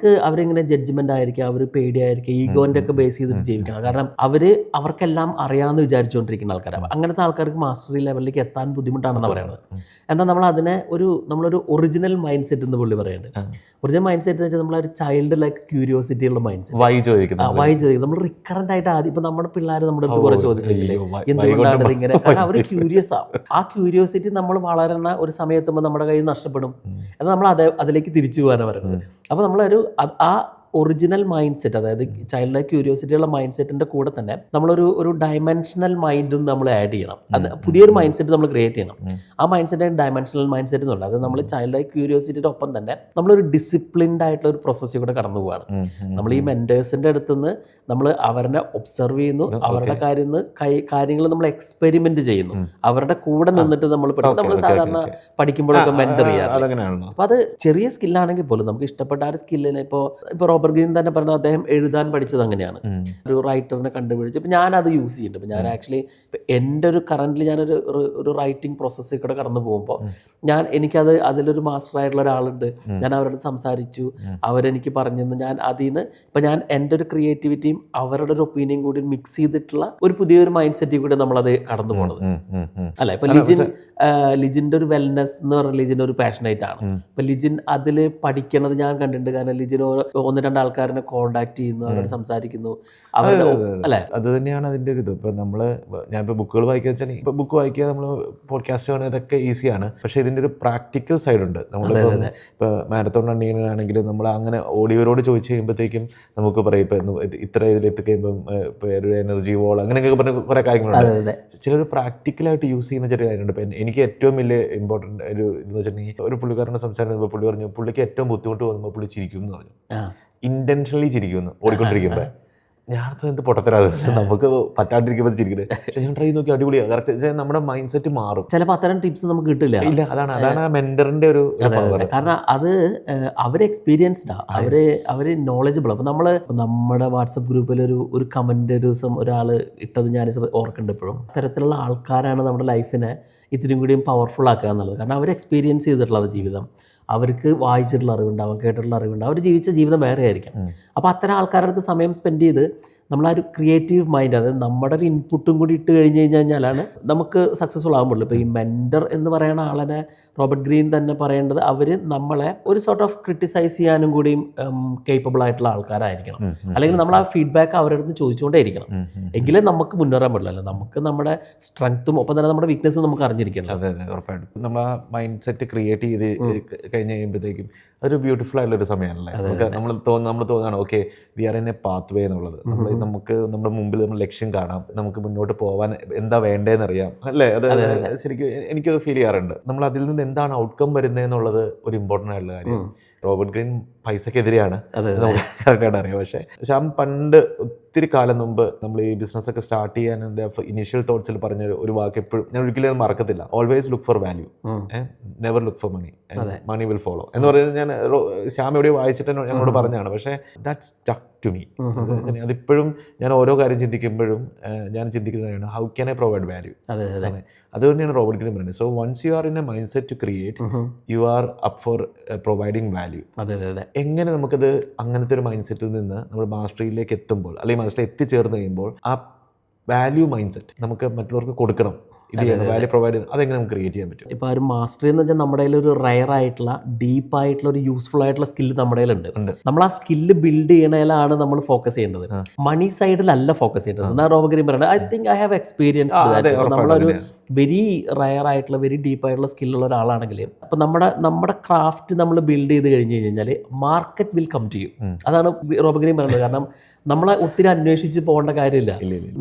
അവരിങ്ങനെ ജഡ്ജ്മെന്റ് ആയിരിക്കും, അവർ പേടിയായിരിക്കും, ഈഗോന്റെ ഒക്കെ ബേസ് ചെയ്തിട്ട് ജീവിക്കണം. കാരണം അവർക്കെല്ലാം അറിയാമെന്ന് വിചാരിച്ചുകൊണ്ടിരിക്കുന്ന ആൾക്കാരാണ്. അങ്ങനത്തെ ആൾക്കാർക്ക് മാസ്റ്ററി ലെവലിലേക്ക് എത്താൻ ബുദ്ധിമുട്ടാണെന്ന് പറയുന്നത്. എന്നാൽ നമ്മളൊരു ഒറിജിനൽ മൈൻഡ് സെറ്റ് എന്ന് പുള്ളി പറയുന്നുണ്ട്. ഒറിജിനൽ മൈൻഡ് സെറ്റ് എന്ന് വെച്ചാൽ നമ്മളൊരു ചൈൽഡ് ലൈക്ക് ക്യൂരിയോസിറ്റി ഉള്ള മൈൻഡ് സെറ്റ്. വൈ ചോദിക്കുന്നത് നമ്മൾ റിക്കറന്റ് ആയിട്ട് ആദ്യം ഇപ്പം നമ്മുടെ പിള്ളേർ നമ്മുടെ അടുത്ത് കുറേ ചോദിക്കും, എന്തുകൊണ്ടാണ് ഇങ്ങനെ. കാരണം അവർ ക്യൂരിയസ് ആവും. ആ ക്യൂരിയോസിറ്റി നമ്മൾ വളരുന്ന ഒരു സമയത്തുമ്പോൾ നമ്മുടെ കയ്യിൽ നഷ്ടപ്പെടും. എന്നാൽ നമ്മൾ അതിലേക്ക് തിരിച്ചു പോകാനാണ് പറയുന്നത്. അപ്പോൾ നമ്മളൊരു ആ ഒറിജിനൽ മൈൻഡ് സെറ്റ്, അതായത് ചൈൽഡ് ലൈക്ക് ക്യൂരിയോസിറ്റിയുള്ള മൈൻഡ് സെറ്റിൻ്റെ കൂടെ തന്നെ നമ്മളൊരു ഡയമെൻഷണൽ മൈൻഡും നമ്മൾ ആഡ് ചെയ്യണം. അത് പുതിയൊരു മൈൻഡ് സെറ്റ് നമ്മൾ ക്രിയേറ്റ് ചെയ്യണം. ആ mind set dimensional mind set എന്നുള്ളത്, അത് നമ്മൾ ചൈൽഡ് ലൈക്ക് ക്യൂരിയോസിറ്റിയുടെ ഒപ്പം തന്നെ നമ്മളൊരു ഡിസിപ്ലിൻഡ് ആയിട്ടുള്ള ഒരു പ്രോസസ്സിൽ കൂടെ കടന്നു പോവുകയാണ്. നമ്മൾ ഈ മെൻറ്റേഴ്സിൻ്റെ അടുത്ത് നിന്ന് നമ്മൾ അവരെ ഒബ്സർവ് ചെയ്യുന്നു, അവരുടെ കാര്യങ്ങൾ നമ്മൾ എക്സ്പെരിമെന്റ് ചെയ്യുന്നു, അവരുടെ കൂടെ നിന്നിട്ട് നമ്മൾ സാധാരണ പഠിക്കുമ്പോഴൊക്കെ മെൻറ്റർ ചെയ്യാറ്. അപ്പോൾ അത് ചെറിയ സ്കില്ലാണെങ്കിൽ പോലും നമുക്ക് ഇഷ്ടപ്പെട്ട ആ ഒരു സ്കില്ലിനെ ഇപ്പോൾ റോബർട്ട് ഗ്രീൻ തന്നെ പറഞ്ഞത് അദ്ദേഹം എഴുതാൻ പഠിച്ചത് അങ്ങനെയാണ്. ഒരു റൈറ്ററിനെ കണ്ടുപിടിച്ച് ഇപ്പം ഞാനത് യൂസ് ചെയ്യുന്നുണ്ട്. ഇപ്പം ഞാൻ ആക്ച്വലി എൻ്റെ ഒരു കറൻ്റ് ഞാനൊരു റൈറ്റിംഗ് പ്രോസസ്സിൽ കൂടെ കടന്നു പോകുമ്പോൾ എനിക്കത് അതിലൊരു മാസ്റ്റർ ആയിട്ടുള്ള ഒരാളുണ്ട്. ഞാൻ അവരോട് സംസാരിച്ചു, അവരെനിക്ക് പറഞ്ഞു തന്നു. ഞാൻ അതിൽ നിന്ന് ഇപ്പം ഞാൻ എൻ്റെ ഒരു ക്രിയേറ്റിവിറ്റിയും അവരുടെ ഒരു ഒപ്പീനിയൻ കൂടി മിക്സ് ചെയ്തിട്ടുള്ള ഒരു പുതിയൊരു മൈൻഡ് സെറ്റിൽ കൂടെ നമ്മളത് കടന്നു പോണത് അല്ല. ഇപ്പം ലിജിൻ്റെ ഒരു വെൽനെസ് എന്ന് പറഞ്ഞാൽ ലിജിൻ്റെ ഒരു പാഷനേറ്റ് ആണ്. ഇപ്പം ലിജിൻ അതിൽ പഠിക്കണത് ഞാൻ കണ്ടിട്ടുണ്ട്. കാരണം ലിജിന് 1-2 ആൾക്കാരെ കോണ്ടാക്ട് ചെയ്യുന്നു, അവരോട് സംസാരിക്കുന്നു, അവരുടെ അല്ലേ. അത് തന്നെയാണ് അതിൻ്റെ ഒരു ഇത്. ഇപ്പം നമ്മൾ ഞാനിപ്പോൾ ബുക്കുകൾ വായിക്കുക വെച്ചാൽ ഇപ്പോൾ ബുക്ക് വായിക്കുക, നമ്മൾ പോഡ്കാസ്റ്റ് കാണുക, ഇതൊക്കെ ഈസിയാണ്. പക്ഷേ ഇതിൻ്റെ ഒരു പ്രാക്ടിക്കൽ സൈഡ് ഉണ്ട്. നമ്മളിപ്പോൾ ഇപ്പോൾ മാരത്തോൺ റണ്ണിങ്ങിനാണെങ്കിലും നമ്മൾ അങ്ങനെ ഓഡിയോരോട് ചോദിച്ചു കഴിയുമ്പോഴത്തേക്കും നമുക്ക് പറയും ഇപ്പം ഇത്ര ഇതിലെത്തി കഴിയുമ്പം ഒരു എനർജി വോൾ അങ്ങനെയൊക്കെ പറഞ്ഞ കുറേ കാര്യങ്ങളുണ്ട്. ചിലർ പ്രാക്ടിക്കലായിട്ട് യൂസ് ചെയ്യുന്ന ചെറിയ കാര്യമുണ്ട്. ഇപ്പം എനിക്ക് ഏറ്റവും വലിയ ഇമ്പോർട്ടൻ്റ് ഒരു ഇതെന്ന് വെച്ചിട്ടുണ്ടെങ്കിൽ, ഒരു പുള്ളിക്കാരൻ്റെ സംസാരിക്കുമ്പോൾ പുള്ളി പറഞ്ഞു പുള്ളിക്ക് ഏറ്റവും ബുദ്ധിമുട്ട് തോന്നുമ്പോൾ പുള്ളി ചിരിക്കും എന്ന് പറഞ്ഞു. ഇൻറ്റൻഷനലി ചിരിക്കുമെന്ന് ഓടിക്കൊണ്ടിരിക്കുമ്പോൾ. ഞാനത് എന്ത് പൊട്ടത്തരാത്, നമുക്ക് പറ്റാണ്ടിരിക്കുമ്പോൾ ചിരിക്കട്ടെ. പക്ഷെ ഞാൻ ട്രൈ നോക്കി അടിപൊളിയാണ്. കറക്റ്റ് നമ്മുടെ മൈൻഡ് സെറ്റ് മാറും. ചിലപ്പോൾ അത്തരം ടിപ്സ് നമുക്ക് കിട്ടില്ല. ഇല്ല, അതാണ് മെന്ററിന്റെ ഒരു പവർ. കാരണം അത് അവർ എക്സ്പീരിയൻസ്ഡാണ്, അവർ നോളജബിൾ. അപ്പം നമ്മുടെ വാട്സപ്പ് ഗ്രൂപ്പിൽ ഒരു കമന്റ് ഒരു ദിവസം ഒരാൾ ഇട്ടത് ഞാൻ ഓർക്കുന്നുണ്ട് ഇപ്പോഴും. അത്തരത്തിലുള്ള ആൾക്കാരാണ് നമ്മുടെ ലൈഫിനെ ഇത്തിരി കൂടിയും പവർഫുൾ ആക്കുക എന്നുള്ളത്. കാരണം അവർ എക്സ്പീരിയൻസ് ചെയ്തിട്ടുള്ളത് ജീവിതം, അവർക്ക് വായിച്ചിട്ടുള്ള അറിവുണ്ടാവും, കേട്ടിട്ടുള്ള അറിവുണ്ടാവും, അവർ ജീവിച്ച ജീവിതം വേറെ ആയിരിക്കും. അപ്പോൾ അത്തരം ആൾക്കാരുടെ അടുത്ത് സമയം സ്പെൻഡ് ചെയ്ത് നമ്മളാ ഒരു ക്രിയേറ്റീവ് മൈൻഡ്, അതായത് നമ്മുടെ ഒരു ഇൻപുട്ടും കൂടി ഇട്ട് കഴിഞ്ഞ് കഴിഞ്ഞാലാണ് നമുക്ക് സക്സസ്ഫുൾ ആകുമ്പോഴുള്ളൂ. ഇപ്പോൾ ഈ മെൻറ്റർ എന്ന് പറയുന്ന ആളെ റോബർട്ട് ഗ്രീൻ തന്നെ പറയേണ്ടത്, അവർ നമ്മളെ ഒരു സോർട്ട് ഓഫ് ക്രിട്ടിസൈസ് ചെയ്യാനും കൂടിയും കേപ്പബിൾ ആയിട്ടുള്ള ആൾക്കാരായിരിക്കണം. അല്ലെങ്കിൽ നമ്മൾ ആ ഫീഡ്ബാക്ക് അവരുടെ അടുത്ത് ചോദിച്ചുകൊണ്ടേ ഇരിക്കണം. എങ്കിലേ നമുക്ക് മുന്നേറാൻ പറ്റില്ല. നമുക്ക് നമ്മുടെ സ്ട്രെങ്ത്തും ഒപ്പം തന്നെ നമ്മുടെ വീക്ക്നെസ്സും നമുക്ക് അറിഞ്ഞിരിക്കണം. അതെ, ഉറപ്പായിട്ടും. നമ്മൾ ആ മൈൻഡ് സെറ്റ് ക്രിയേറ്റ് ചെയ്ത് കഴിഞ്ഞ് കഴിയുമ്പോഴത്തേക്കും അതൊരു ബ്യൂട്ടിഫുൾ ആയിട്ടുള്ളൊരു സമയമാണല്ലേ. നമ്മൾ തോന്നുകയാണ് okay we are in a pathway എന്നുള്ളത്. നമുക്ക് നമ്മുടെ മുമ്പിൽ നമ്മൾ ലക്ഷ്യം കാണാം, നമുക്ക് മുന്നോട്ട് പോകാൻ എന്താ വേണ്ടതെന്ന് അറിയാം അല്ലേ. അത് ശരിക്കും എനിക്കത് ഫീൽ ചെയ്യാറുണ്ട്. നമ്മൾ അതിൽ നിന്ന് എന്താണ് ഔട്ട്കം വരുന്നതെന്നുള്ളത് ഒരു ഇമ്പോർട്ടൻ്റ് ആയിട്ടുള്ള കാര്യം. റോബർട്ട് ഗ്രീൻ പൈസക്കെതിരെയാണ്, നമുക്ക് കറക്റ്റായിട്ട് അറിയാം. പക്ഷേ ശ്യാം പണ്ട് ഒത്തിരി കാലം മുമ്പ് നമ്മൾ ഈ ബിസിനസ്സൊക്കെ സ്റ്റാർട്ട് ചെയ്യാൻ എൻ്റെ ഇനീഷ്യൽ തോട്ട്സിൽ പറഞ്ഞ ഒരു വാക്ക് എപ്പോഴും ഞാൻ ഒരിക്കലും മറക്കത്തില്ല. Always look for value, never look for money, money will follow എന്ന് പറയുന്നത് ഞാൻ ശ്യാം എവിടെയോ വായിച്ചിട്ട് ഞങ്ങളോട് പറഞ്ഞതാണ്. പക്ഷേ ദാറ്റ് സ്റ്റക്ക് ടു മീ. അതിപ്പോഴും ഞാൻ ഓരോ കാര്യം ചിന്തിക്കുമ്പോഴും ഞാൻ ചിന്തിക്കുന്നതാണ് how can I provide value. അത് തന്നെയാണ് റോബർട്ട് ഗ്രീൻ പറയുന്നത്. So once you are in a mindset to create, you are up for providing value. എങ്ങനെ നമുക്കത് അങ്ങനത്തെ ഒരു മൈൻഡ് സെറ്റിൽ നിന്ന് നമ്മൾ മാസ്റ്ററിയിലേക്ക് എത്തുമ്പോൾ, അല്ലെങ്കിൽ മാസ്റ്ററി എത്തിച്ചേർന്ന് കഴിയുമ്പോൾ ആ വാല്യൂ മൈൻഡ് സെറ്റ് നമുക്ക് മറ്റുള്ളവർക്ക് കൊടുക്കണം, ഇത് ചെയ്യണം, വാല്യൂ പ്രൊവൈഡ് ചെയ്യുന്നത്, അതെങ്ങനെ നമുക്ക് ക്രിയേറ്റ് ചെയ്യാൻ പറ്റും? ഇപ്പോൾ ഒരു മാസ്റ്ററി എന്ന് വെച്ചാൽ നമ്മുടെ കയ്യിൽ ഒരു റയർ ആയിട്ടുള്ള ഡീപ്പായിട്ടുള്ള ഒരു യൂസ്ഫുൾ ആയിട്ടുള്ള സ്കില്ല് നമ്മുടെ കയ്യിലുണ്ട്. നമ്മൾ ആ സ്കില്ല് ബിൽഡ് ചെയ്യണതിലാണ് നമ്മൾ ഫോക്കസ് ചെയ്യേണ്ടത്, മണി സൈഡിലല്ല ഫോക്കസ് ചെയ്യേണ്ടത്. എന്നാൽ റോബർട്ട് ഗ്രീൻ പറയുന്നത് I think I have experience. നമ്മളൊരു വെരി റയർ ആയിട്ടുള്ള വെരി ഡീപ്പായിട്ടുള്ള സ്കില്ലുള്ള ഒരാളാണെങ്കിൽ അപ്പം നമ്മുടെ ക്രാഫ്റ്റ് നമ്മൾ ബിൽഡ് ചെയ്ത് കഴിഞ്ഞ് കഴിഞ്ഞാൽ market will come to you. അതാണ് റോബർട്ട് ഗ്രീൻ പറയുന്നത്. കാരണം നമ്മളെ ഒത്തിരി അന്വേഷിച്ച് പോകേണ്ട കാര്യമില്ല.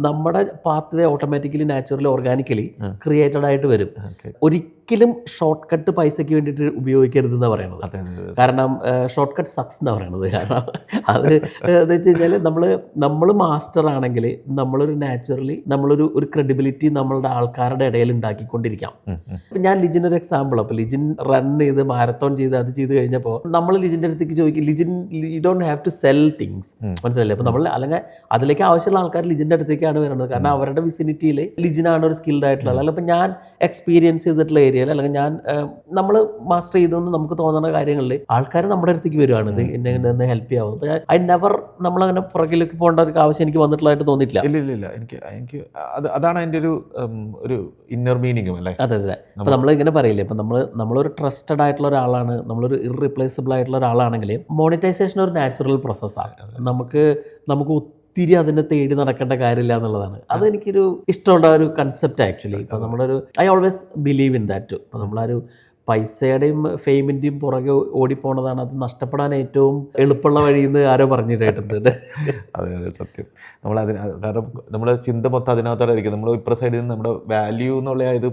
നമ്മുടെ pathway automatically naturally organically created ആയിട്ട് വരും. ഒരിക്കലും ഷോർട്ട് കട്ട് പൈസയ്ക്ക് വേണ്ടിയിട്ട് ഉപയോഗിക്കരുത് എന്നാണ് പറയുന്നത്. കാരണം ഷോർട്ട് കട്ട് സക്സ് എന്നാണ് പറയുന്നത്. കാരണം അത് എന്ന് വെച്ച് കഴിഞ്ഞാൽ നമ്മൾ മാസ്റ്റർ ആണെങ്കിൽ നമ്മളൊരു നാച്ചുറലി നമ്മളൊരു ക്രെഡിബിലിറ്റി നമ്മളുടെ ആൾക്കാരുടെ ഇടയിൽ ഉണ്ടാക്കിക്കൊണ്ടിരിക്കാം. ഇപ്പം ഞാൻ ലിജിൻ്റെ ഒരു എക്സാമ്പിൾ. അപ്പോൾ ലിജിൻ റൺ ചെയ്ത് മാരത്തോൺ ചെയ്ത് അത് ചെയ്ത് കഴിഞ്ഞപ്പോൾ നമ്മൾ ലിജിൻ്റെ അടുത്തേക്ക് ചോദിക്കും, Lijin you don't have to sell things, മനസ്സിലല്ലേ? അപ്പോൾ നമ്മൾ അല്ലെങ്കിൽ അതിലേക്ക് ആവശ്യമുള്ള ആൾക്കാർ ലിജിൻ്റെ അടുത്തേക്കാണ് വരുന്നത്. കാരണം അവരുടെ വിസിനിറ്റിയിൽ ലിജിനാണ് ഒരു സ്കിൽഡ് ആയിട്ടുള്ള ആൾ. അപ്പോൾ ഞാൻ എക്സ്പീരിയൻസ് ചെയ്തിട്ടുള്ള ഏരിയയിൽ അല്ലെങ്കിൽ നമ്മൾ മാസ്റ്റർ ചെയ്തെന്ന് നമുക്ക് തോന്നുന്ന കാര്യങ്ങളിൽ ആൾക്കാർ നമ്മുടെ അടുത്തേക്ക് വരുവാണ്, ഇത് എന്നെ ഹെൽപ്പ് ചെയ്യാവും. അപ്പോൾ ഐ നെവർ നമ്മളങ്ങനെ പുറകിലേക്ക് പോകേണ്ട ഒരു ആവശ്യം എനിക്ക് വന്നിട്ടുള്ളതായിട്ട് തോന്നിയിട്ടില്ല. ഇല്ല എനിക്ക് അതാണ് അതിൻ്റെ ഒരു ഇന്നർ മീനിങ്ങും അല്ലേ. അതെ. അപ്പോൾ നമ്മളിങ്ങനെ പറയില്ലേ, ഇപ്പം നമ്മളൊരു ട്രസ്റ്റഡ് ആയിട്ടുള്ള ഒരാളാണ്, നമ്മളൊരു ഇർറിപ്ലേസബിൾ ആയിട്ടുള്ള ഒരാളാണെങ്കിൽ മോണിറ്റൈസേഷൻ ഒരു നാച്ചുറൽ പ്രോസസ്സാണ്. നമുക്ക് ഒത്തിരി അതിനെ തേടി നടക്കേണ്ട കാര്യമില്ല എന്നുള്ളതാണ്. അതെനിക്കൊരു ഇഷ്ടമുള്ള ഒരു കൺസെപ്റ്റ് ആക്ച്വലി. ഇപ്പം I always believe in that. ഇപ്പം നമ്മളൊരു പൈസയുടെയും ഫെയിമിൻ്റെയും പുറകെ ഓടിപ്പോണതാണ് അത് നഷ്ടപ്പെടാൻ ഏറ്റവും എളുപ്പമുള്ള വഴിയെന്ന് ആരോ പറഞ്ഞിട്ടായിട്ടുണ്ട്. അതെ സത്യം. കാരണം നമ്മുടെ ചിന്ത മൊത്തം അതിനകത്തോടെ ആയിരിക്കും. നമ്മൾ ഇപ്പുറ സൈഡിൽ നിന്ന് നമ്മുടെ വാല്യൂ എന്നുള്ള ഇത്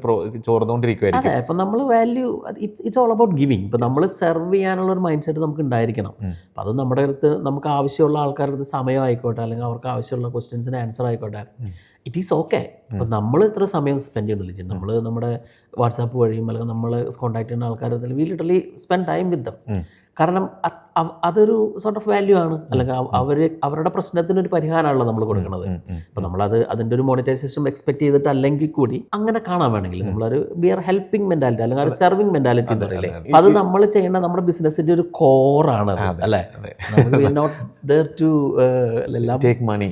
ചോർന്നുകൊണ്ടിരിക്കുമായിരിക്കും. അതെ, ഇപ്പം നമ്മൾ value it's all about giving. ഇപ്പം നമ്മൾ സെർവ് ചെയ്യാനുള്ള ഒരു മൈൻഡ് സെറ്റ് നമുക്ക് ഉണ്ടായിരിക്കണം. അപ്പം അത് നമ്മുടെ അടുത്ത് നമുക്ക് ആവശ്യമുള്ള ആൾക്കാരുടെ അടുത്ത് സമയം ആയിക്കോട്ടെ, അല്ലെങ്കിൽ അവർക്ക് ആവശ്യമുള്ള ക്വസ്റ്റ്യൻസിന് ആൻസർ ആയിക്കോട്ടെ, ഇറ്റ് ഈസ് ഓക്കെ. അപ്പം നമ്മൾ ഇത്ര സമയം സ്പെൻഡ് ചെയ്യണില്ല. നമ്മൾ നമ്മുടെ വാട്സാപ്പ് വഴിയും അല്ലെങ്കിൽ നമ്മൾ കോൺടാക്ട് ചെയ്യുന്ന ആൾക്കാർ we literally spend time with them. കാരണം അതൊരു സോർട്ട് ഓഫ് വാല്യൂ ആണ്. അല്ലെങ്കിൽ അവരുടെ പ്രശ്നത്തിനൊരു പരിഹാരമാണല്ലോ നമ്മൾ കൊടുക്കുന്നത്. അപ്പോൾ നമ്മളത് അതിൻ്റെ ഒരു മോണിറ്റൈസേഷൻ എക്സ്പെക്ട് ചെയ്തിട്ട് അല്ലെങ്കിൽ കൂടി അങ്ങനെ കാണാൻ വേണമെങ്കിൽ നമ്മളൊരു വി ആർ ഹെൽപ്പിംഗ് മെന്റാലിറ്റി അല്ലെങ്കിൽ ഒരു സെർവിങ് മെന്റാലിറ്റി എന്ന് പറയില്ലേ, അപ്പോൾ അത് നമ്മൾ ചെയ്യുന്ന നമ്മുടെ ബിസിനസിന്റെ ഒരു കോറാണ് അല്ലേ. Not there to take money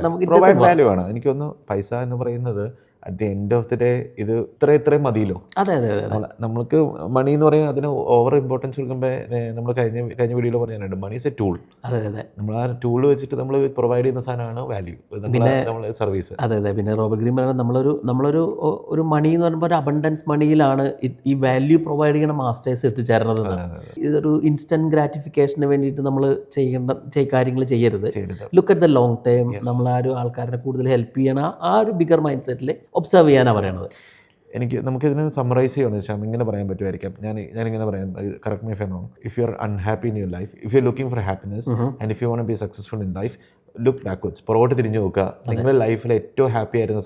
നമുക്ക് പ്രൊവൈഡ് വാല്യൂ ആണ്. എനിക്കൊന്ന് പൈസ എന്ന് പറയുന്നത് at the end of the day ഇത് ഇത്രയും മതിയല്ലോ. അതെ അതെ അതെ. നമ്മൾക്ക് മണി എന്ന് പറയുന്നത് അതിന് ഓവർ ഇമ്പോർട്ടൻസ് കൊടുക്കുമ്പോൾ നമ്മൾ കഴിഞ്ഞ വീഡിയോയിൽ പറയാനുണ്ട്, മണി ഈസ് എ ടൂൾ. അതെ അതെ. നമ്മൾ ആ ടൂൾ വെച്ചിട്ട് നമ്മൾ പ്രൊവൈഡ് ചെയ്യുന്ന സാധനമാണ് വാല്യൂ, നമ്മൾ സർവീസ്. അതെ അതെ. പിന്നെ റോബർട്ട് ഗ്രീൻ പറയുന്നത് നമ്മളൊരു ഒരു മണി എന്ന് പറയുമ്പോൾ ഒരു അബണ്ടൻസ് മണിയിലാണ് ഈ വാല്യൂ പ്രൊവൈഡ് ചെയ്യുന്ന മാസ്റ്റേഴ്സ് എത്തിച്ചേരുന്നത്. ഇതൊരു ഇൻസ്റ്റന്റ് ഗ്രാറ്റിഫിക്കേഷന് വേണ്ടിയിട്ട് നമ്മൾ കാര്യങ്ങൾ ചെയ്യരുത്. Look at the long time. നമ്മൾ ആ ഒരു ആൾക്കാരെ കൂടുതൽ ഹെൽപ്പ് ചെയ്യണ ആ ഒരു ബിഗർ മൈൻഡ് സെറ്റിൽ ഒബ്സർവ് ചെയ്യാനാണ് പറയണത്. നമുക്കിതിനെ സമ്മറൈസ് ചെയ്യണമെന്ന് വെച്ചാൽ ഇങ്ങനെ പറയാൻ പറ്റുമായിരിക്കാം. ഞാനിങ്ങനെ പറയാം, correct me if I am wrong. If you are unhappy in your life, if you are looking for happiness and if you want to be successful in life, look backwards. പുറകോട്ട് തിരിഞ്ഞു നോക്കുക. നിങ്ങളുടെ ലൈഫിൽ ഏറ്റവും ഹാപ്പി ആയിരുന്ന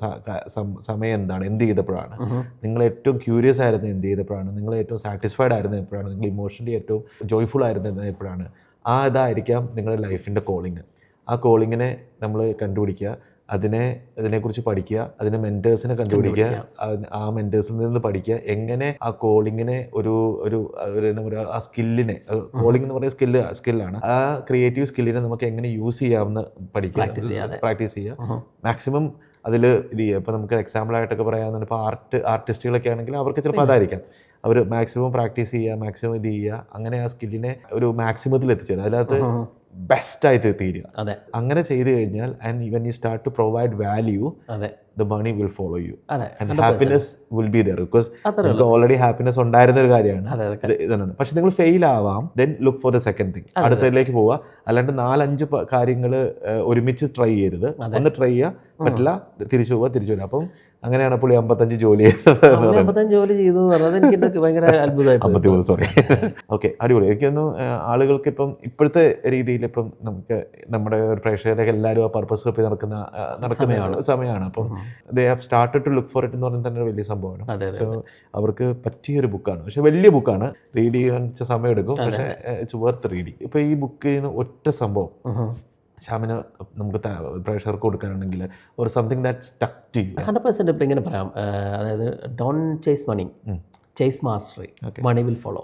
സമയം എന്താണ്, എന്ത് ചെയ്തപ്പോഴാണ്, നിങ്ങൾ ഏറ്റവും ക്യൂരിയസ് ആയിരുന്നത് എന്ത് ചെയ്തപ്പോഴാണ്, നിങ്ങൾ ഏറ്റവും സാറ്റിസ്ഫൈഡ് ആയിരുന്നത് എപ്പോഴാണ്, നിങ്ങൾ ഇമോഷണലി ഏറ്റവും ജോയ്ഫുൾ ആയിരുന്നത് എപ്പോഴാണ്. ഇതായിരിക്കാം നിങ്ങളുടെ ലൈഫിൻ്റെ കോളിങ്. ആ കോളിങ്ങിനെ നമ്മൾ കണ്ടുപിടിക്കുക, അതിനെക്കുറിച്ച് പഠിക്കുക, അതിന് മെൻറ്റേഴ്സിനെ കണ്ടുപിടിക്കുക, ആ മെൻറ്റേഴ്സിൽ നിന്ന് പഠിക്കുക, എങ്ങനെ ആ കോളിങ്ങിനെ എന്താ പറയുക, ആ സ്കില്ലിനെ, കോളിംഗ് എന്ന് പറയുന്ന സ്കില്ലാണ്, ആ ക്രിയേറ്റീവ് സ്കില്ലിനെ നമുക്ക് എങ്ങനെ യൂസ് ചെയ്യാമെന്ന് പഠിക്കുക, പ്രാക്ടീസ് ചെയ്യുക, മാക്സിമം അതിൽ ഇത് ചെയ്യുക. ഇപ്പോൾ നമുക്ക് എക്സാമ്പിളായിട്ടൊക്കെ പറയാവുന്ന ഇപ്പോൾ ആർട്ടിസ്റ്റുകളൊക്കെ ആണെങ്കിൽ അവർക്ക് ചിലപ്പോൾ അതായിരിക്കാം, അവർ മാക്സിമം പ്രാക്ടീസ് ചെയ്യുക, മാക്സിമം ഇത് ചെയ്യുക, അങ്ങനെ ആ സ്കില്ലിനെ ഒരു മാക്സിമത്തിൽ എത്തിച്ചേരുക, അതിനകത്ത് ബെസ്റ്റായിട്ട് തീരുക. അങ്ങനെ ചെയ്തു കഴിഞ്ഞാൽ and when you start to provide value, the money will follow you and happiness will be there because നിങ്ങൾക്ക് ഓൾറെഡി ഹാപ്പിനെസ് ഉണ്ടായിരുന്ന ഒരു കാര്യമാണ് ഇതാണ്. പക്ഷെ നിങ്ങൾ ഫെയിൽ ആവാം, then look for the second thing, അടുത്തതിലേക്ക് പോവുക. അല്ലാണ്ട് 4-5 കാര്യങ്ങൾ ഒരുമിച്ച് ട്രൈ ചെയ്യരുത്. ഒന്ന് ട്രൈ ചെയ്യുക, പറ്റില്ല തിരിച്ചു പോവുക. അപ്പം അങ്ങനെയാണ് പുള്ളി 55 ജോലി ചെയ്തു എനിക്ക് ഭയങ്കര അത്ഭുതമായി. സോറി. ഓക്കെ, അടിപൊളി. എനിക്കൊന്നും ആളുകൾക്ക് ഇപ്പം ഇപ്പോഴത്തെ രീതിയിൽ ഇപ്പം നമുക്ക് നമ്മുടെ പ്രേക്ഷകരൊക്കെ എല്ലാവരും ആ പർപ്പസ് കപ്പി നടക്കുന്ന സമയമാണ്. അപ്പം they have started to look for it എന്ന് പറയുന്നത് തന്നെ വലിയ സംഭവമാണ്. സോ അവർക്ക് പറ്റിയൊരു ബുക്കാണ്, പക്ഷെ വലിയ ബുക്കാണ്, റീഡ് ചെയ്യാൻ സമയം എടുക്കും, പക്ഷേ ഇറ്റ്സ് വർത്ത് റീഡിങ്. ഇപ്പോൾ ഈ ബുക്കിന് ഒറ്റ സംഭവം ഷാമിന് നമുക്ക് പ്രേക്ഷകർക്ക് കൊടുക്കാനാണെങ്കിൽ ഒരു something that stuck to you 100%. ഇപ്പം ഇങ്ങനെ പറയാം, അതായത് don't chase money, chase mastery, money will follow.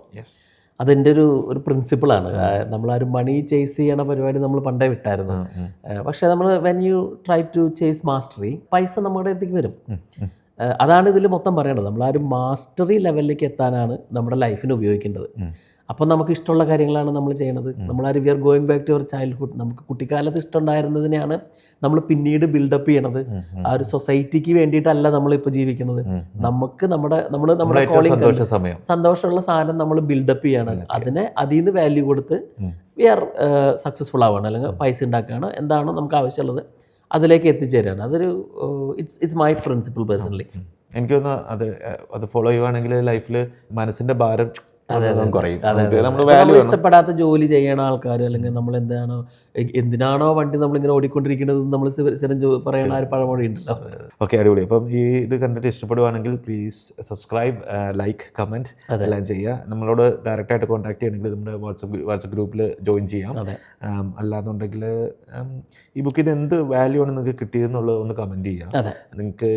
അതെൻ്റെ ഒരു പ്രിൻസിപ്പിളാണ്. നമ്മളൊരു മണി ചേസ് ചെയ്യണ പരിപാടി നമ്മൾ പണ്ടേ വിട്ടായിരുന്നു. പക്ഷേ നമ്മൾ when you try to chase mastery, പൈസ നമ്മുടെ അടുത്തേക്ക് വരും. അതാണ് ഇതിൽ മൊത്തം പറയേണ്ടത്. നമ്മളൊരു മാസ്റ്ററി ലെവലിലേക്ക് എത്താനാണ് നമ്മുടെ ലൈഫിന് ഉപയോഗിക്കേണ്ടത്. അപ്പം നമുക്ക് ഇഷ്ടമുള്ള കാര്യങ്ങളാണ് നമ്മൾ ചെയ്യണത്. We are going back to our childhood. നമുക്ക് കുട്ടിക്കാലത്ത് ഇഷ്ടമുണ്ടായിരുന്നതിനെയാണ് നമ്മൾ പിന്നീട് ബിൽഡപ്പ് ചെയ്യണത്. ആ ഒരു സൊസൈറ്റിക്ക് വേണ്ടിയിട്ടല്ല നമ്മളിപ്പോൾ ജീവിക്കുന്നത്. നമുക്ക് നമ്മുടെ സന്തോഷമുള്ള സാധനം നമ്മൾ ബിൽഡപ്പ് ചെയ്യണം. അതിൽ നിന്ന് വാല്യൂ കൊടുത്ത് വി ആർ സക്സസ്ഫുൾ ആവുകയാണ്, അല്ലെങ്കിൽ പൈസ ഉണ്ടാക്കുകയാണ്, എന്താണോ നമുക്ക് ആവശ്യമുള്ളത് അതിലേക്ക് എത്തിച്ചേരാണ്. അതൊരു ഇറ്റ്സ് മൈ പ്രിൻസിപ്പിൾ പേഴ്സണലി. എനിക്ക് തോന്നുന്നു അത് ഫോളോ ചെയ്യുവാണെങ്കിൽ ലൈഫിൽ മനസ്സിൻ്റെ ഭാരം ഇഷ്ടപ്പെടാത്ത ജോലി ചെയ്യണ ആൾക്കാർ, അല്ലെങ്കിൽ നമ്മൾ എന്തിനാണോ വണ്ടി നമ്മളിങ്ങനെ ഓടിക്കൊണ്ടിരിക്കുന്നത് നമ്മൾ സ്ഥിരം പറയുന്ന ഒരു പഴമൊഴി ഉണ്ടല്ലോ. ഓക്കെ, അടിപൊളി. അപ്പം ഈ ഇത് കണ്ടിട്ട് ഇഷ്ടപ്പെടുവാണെങ്കിൽ പ്ലീസ് സബ്സ്ക്രൈബ്, ലൈക്ക്, കമൻറ്റ് എല്ലാം ചെയ്യുക. നമ്മളോട് ഡയറക്റ്റായിട്ട് കോൺടാക്ട് ചെയ്യണമെങ്കിൽ നമ്മുടെ വാട്സപ്പ് ഗ്രൂപ്പിൽ ജോയിൻ ചെയ്യാം. അല്ലാന്നുണ്ടെങ്കിൽ ഈ ബുക്കിന് എന്ത് വാല്യൂ ആണ് നിങ്ങൾക്ക് കിട്ടിയതെന്നുള്ളത് ഒന്ന് കമൻറ്റ് ചെയ്യാം. നിങ്ങൾക്ക്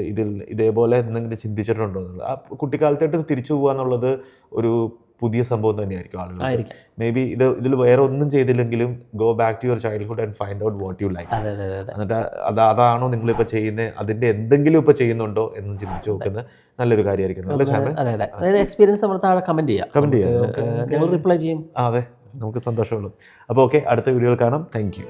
ഇതേപോലെ എന്തെങ്കിലും ചിന്തിച്ചിട്ടുണ്ടോ എന്നുള്ളത്. ആ കുട്ടിക്കാലത്തായിട്ട് തിരിച്ചു പോകുക എന്നുള്ളത് ഒരു പുതിയ സംഭവം തന്നെയായിരിക്കും ആളുകൾ. മേ ബി ഇതിൽ വേറെ ഒന്നും ചെയ്തില്ലെങ്കിലും go back to your childhood and find out what you like. എന്നിട്ട് അതാണോ നിങ്ങളിപ്പോൾ ചെയ്യുന്നത്, അതിൻ്റെ എന്തെങ്കിലും ഇപ്പോൾ ചെയ്യുന്നുണ്ടോ എന്ന് ചിന്തിച്ച് നോക്കുന്ന നല്ലൊരു കാര്യമായിരിക്കും. എക്സ്പീരിയൻസ് നമ്മൾ താഴെ കമന്റ് ചെയ്യാം, റിപ്ലൈ ചെയ്യും. അതെ, നമുക്ക് സന്തോഷമുള്ളൂ. അപ്പോൾ ഓക്കെ, അടുത്ത വീഡിയോയിൽ കാണാം. Thank you.